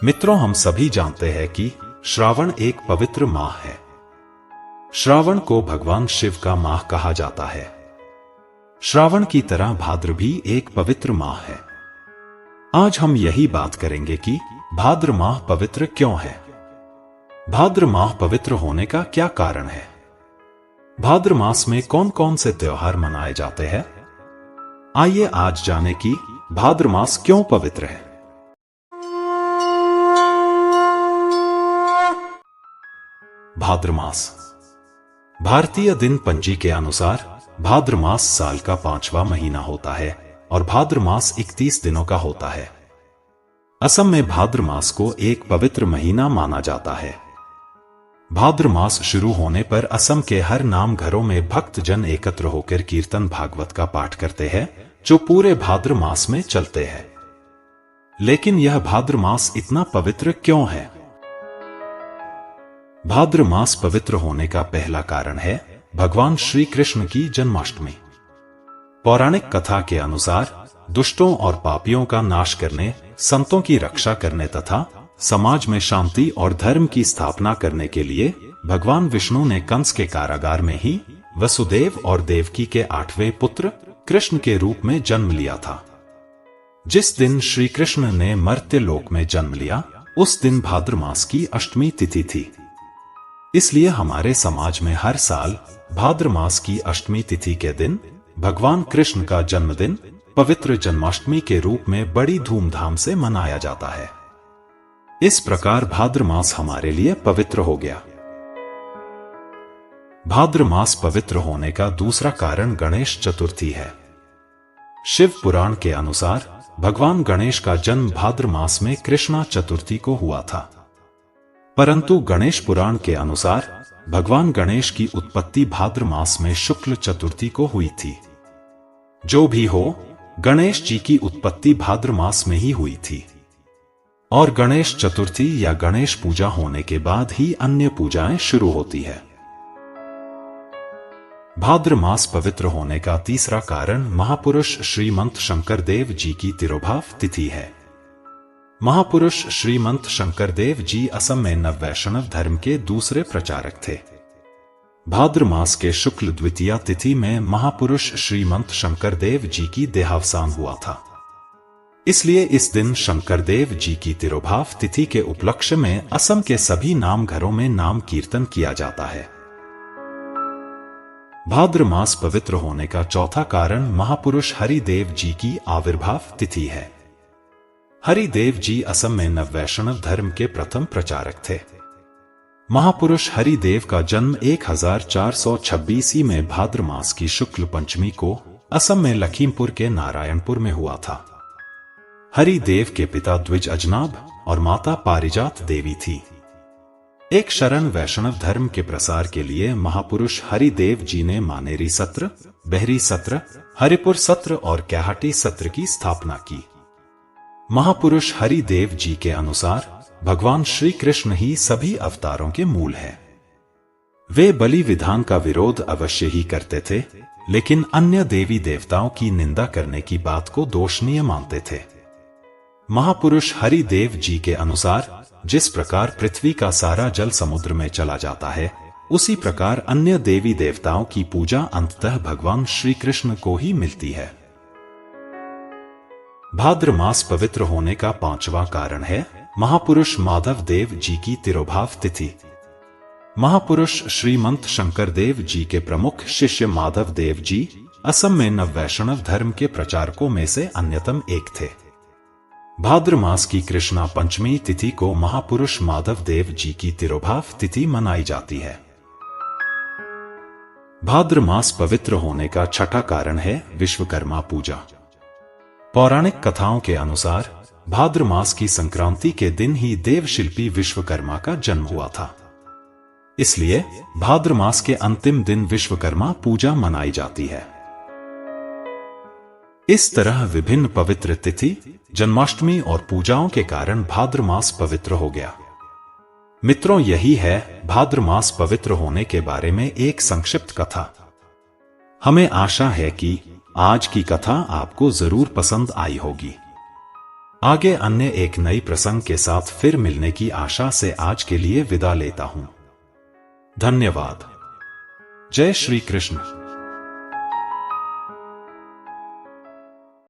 मित्रों, हम सभी जानते हैं कि श्रावण एक पवित्र माह है। श्रावण को भगवान शिव का माह कहा जाता है। श्रावण की तरह भाद्र भी एक पवित्र माह है। आज हम यही बात करेंगे कि भाद्र माह पवित्र क्यों है, भाद्र माह पवित्र होने का क्या कारण है, भाद्र मास में कौन कौन से त्योहार मनाए जाते हैं। आइए आज जाने कि भाद्र मास क्यों पवित्र है। भाद्र मास भारतीय दिन पंजी के अनुसार भाद्र मास साल का 5वां महीना होता है और भाद्र मास 31 दिनों का होता है। असम में भाद्र मास को एक पवित्र महीना माना जाता है। भाद्र मास शुरू होने पर असम के हर नाम घरों में भक्त जन एकत्र होकर कीर्तन भागवत का पाठ करते हैं, जो पूरे भाद्र मास में चलते हैं। लेकिन यह भाद्र मास इतना पवित्र क्यों है? भाद्र मास पवित्र होने का पहला कारण है भगवान श्री कृष्ण की जन्माष्टमी। पौराणिक कथा के अनुसार दुष्टों और पापियों का नाश करने, संतों की रक्षा करने तथा समाज में शांति और धर्म की स्थापना करने के लिए भगवान विष्णु ने कंस के कारागार में ही वसुदेव और देवकी के 8वें पुत्र कृष्ण के रूप में जन्म लिया था। जिस दिन श्री कृष्ण ने मर्त्य लोक में जन्म लिया, उस दिन भाद्र मास की अष्टमी तिथि थी। इसलिए हमारे समाज में हर साल भाद्र मास की अष्टमी तिथि के दिन भगवान कृष्ण का जन्मदिन पवित्र जन्माष्टमी के रूप में बड़ी धूमधाम से मनाया जाता है। इस प्रकार भाद्र मास हमारे लिए पवित्र हो गया। भाद्र मास पवित्र होने का दूसरा कारण गणेश चतुर्थी है। शिव पुराण के अनुसार भगवान गणेश का जन्म भाद्र मास में कृष्णा चतुर्थी को हुआ था। परंतु गणेश पुराण के अनुसार भगवान गणेश की उत्पत्ति भाद्र मास में शुक्ल चतुर्थी को हुई थी। जो भी हो, गणेश जी की उत्पत्ति भाद्र मास में ही हुई थी और गणेश चतुर्थी या गणेश पूजा होने के बाद ही अन्य पूजाएं शुरू होती है। भाद्र मास पवित्र होने का तीसरा कारण महापुरुष श्रीमंत शंकर देव जी की तिरोभाव तिथि है। महापुरुष श्रीमंत शंकर देव जी असम में नववैष्णव धर्म के दूसरे प्रचारक थे। भाद्र मास के शुक्ल द्वितीया तिथि में महापुरुष श्रीमंत शंकर देव जी की देहावसान हुआ था। इसलिए इस दिन शंकर देव जी की तिरोभाव तिथि के उपलक्ष्य में असम के सभी नाम घरों में नाम कीर्तन किया जाता है। भाद्र मास पवित्र होने का चौथा कारण महापुरुष हरिदेव जी की आविर्भाव तिथि है। हरिदेव जी असम में नववैष्णव धर्म के प्रथम प्रचारक थे। महापुरुष हरिदेव का जन्म 1426 ईस्वी में भाद्र मास की शुक्ल पंचमी को असम में लखीमपुर के नारायणपुर में हुआ था। हरिदेव के पिता द्विज अजनाब और माता पारिजात देवी थी। एक शरण वैष्णव धर्म के प्रसार के लिए महापुरुष हरिदेव जी ने मानेरी सत्र, बहरी सत्र, हरिपुर सत्र और कैहाटी सत्र की स्थापना की। महापुरुष हरिदेव जी के अनुसार भगवान श्री कृष्ण ही सभी अवतारों के मूल है। वे बलि विधान का विरोध अवश्य ही करते थे, लेकिन अन्य देवी देवताओं की निंदा करने की बात को दोषनीय मानते थे। महापुरुष हरिदेव जी के अनुसार जिस प्रकार पृथ्वी का सारा जल समुद्र में चला जाता है, उसी प्रकार अन्य देवी देवताओं की पूजा अंततः भगवान श्री कृष्ण को ही मिलती है। भाद्र मास पवित्र होने का पांचवां कारण है महापुरुष माधव देव जी की तिरोभाव तिथि। महापुरुष श्रीमंत शंकर देव जी के प्रमुख शिष्य माधव देव जी असम में नववैष्णव धर्म के प्रचारकों में से अन्यतम एक थे। भाद्र मास की कृष्णा पंचमी तिथि को महापुरुष माधव देव जी की तिरोभाव तिथि मनाई जाती है। भाद्र मास पवित्र होने का छठा कारण है विश्वकर्मा पूजा। पौराणिक कथाओं के अनुसार भाद्र मास की संक्रांति के दिन ही देवशिल्पी विश्वकर्मा का जन्म हुआ था। इसलिए भाद्र मास के अंतिम दिन विश्वकर्मा पूजा मनाई जाती है। इस तरह विभिन्न पवित्र तिथि, जन्माष्टमी और पूजाओं के कारण भाद्र मास पवित्र हो गया। मित्रों, यही है भाद्र मास पवित्र होने के बारे में एक संक्षिप्त कथा। हमें आशा है कि आज की कथा आपको जरूर पसंद आई होगी। आगे अन्य एक नई प्रसंग के साथ फिर मिलने की आशा से आज के लिए विदा लेता हूं। धन्यवाद। जय श्री कृष्ण।